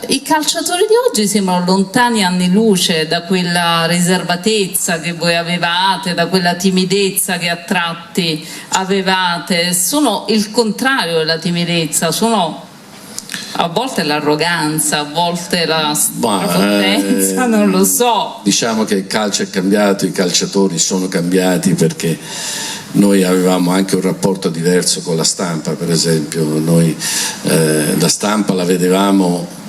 I calciatori di oggi sembrano lontani anni luce da quella riservatezza che voi avevate, da quella timidezza che a tratti avevate. Sono il contrario della timidezza, sono a volte l'arroganza, a volte la prepotenza, non lo so. Diciamo che il calcio è cambiato, i calciatori sono cambiati, perché noi avevamo anche un rapporto diverso con la stampa, per esempio. Noi la stampa la vedevamo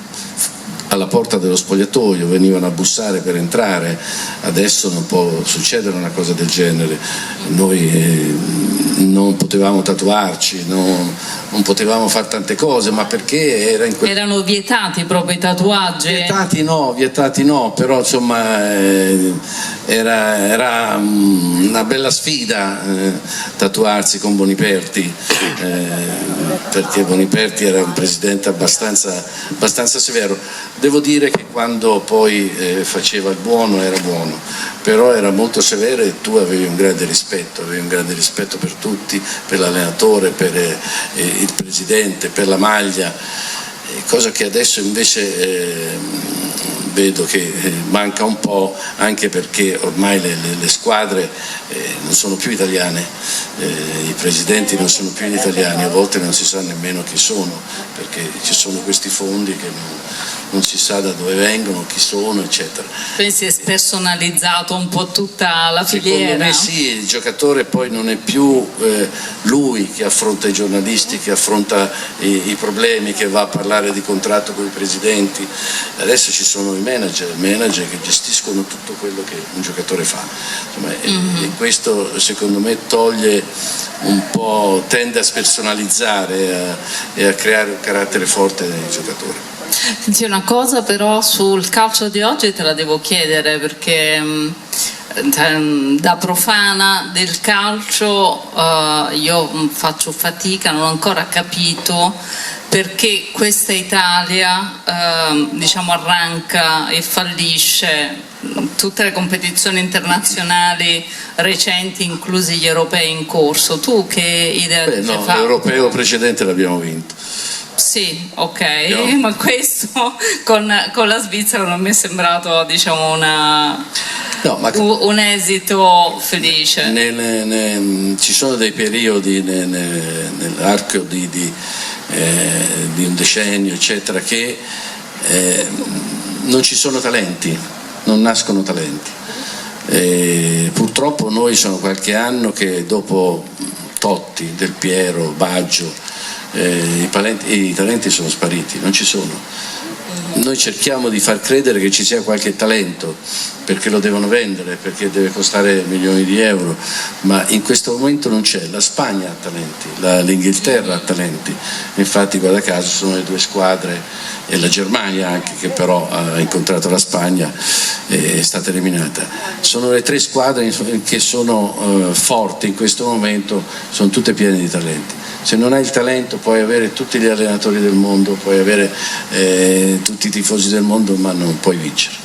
alla porta dello spogliatoio, venivano a bussare per entrare. Adesso non può succedere una cosa del genere. Noi non potevamo tatuarci, non potevamo fare tante cose, ma perché erano vietati proprio i tatuaggi? Vietati no, però insomma era una bella sfida tatuarsi con Boniperti, perché Boniperti era un presidente abbastanza severo. Devo dire che quando poi faceva il buono era buono, però era molto severo, e tu avevi un grande rispetto per tutti, per l'allenatore, per il presidente, per la maglia, cosa che adesso invece vedo che manca un po', anche perché ormai le squadre non sono più italiane, i presidenti non sono più italiani, a volte non si sa nemmeno chi sono, perché ci sono questi fondi che non si sa da dove vengono, chi sono, eccetera. Quindi si è spersonalizzato un po' tutta la filiera? Secondo me sì, il giocatore poi non è più lui che affronta i giornalisti, che affronta i problemi, che va a parlare di contratto con i presidenti. Adesso ci sono i manager che gestiscono tutto quello che un giocatore fa. Insomma, e questo secondo me toglie un po', tende a spersonalizzare e a creare un carattere forte nei giocatori. Senti, una cosa però sul calcio di oggi te la devo chiedere, perché da profana del calcio io faccio fatica, non ho ancora capito perché questa Italia diciamo arranca e fallisce tutte le competizioni internazionali recenti, inclusi gli europei in corso. Tu che idea ti sei fatto? L'europeo precedente l'abbiamo vinto. Sì, ok, no. Ma questo con la Svizzera non mi è sembrato, diciamo, un esito felice. Ci sono dei periodi nell'arco di un decennio, eccetera, che non ci sono talenti, non nascono talenti. Purtroppo noi sono qualche anno che dopo Totti, Del Piero, Baggio, i talenti sono spariti, non ci sono. Noi cerchiamo di far credere che ci sia qualche talento, perché lo devono vendere, perché deve costare milioni di euro, ma in questo momento non c'è. La Spagna ha talenti, l'Inghilterra ha talenti, infatti guarda caso sono le due squadre, e la Germania anche, che però ha incontrato la Spagna e è stata eliminata. Sono le tre squadre che sono forti in questo momento, sono tutte piene di talenti. Se non hai il talento puoi avere tutti gli allenatori del mondo, puoi avere tutti i tifosi del mondo, ma non puoi vincere.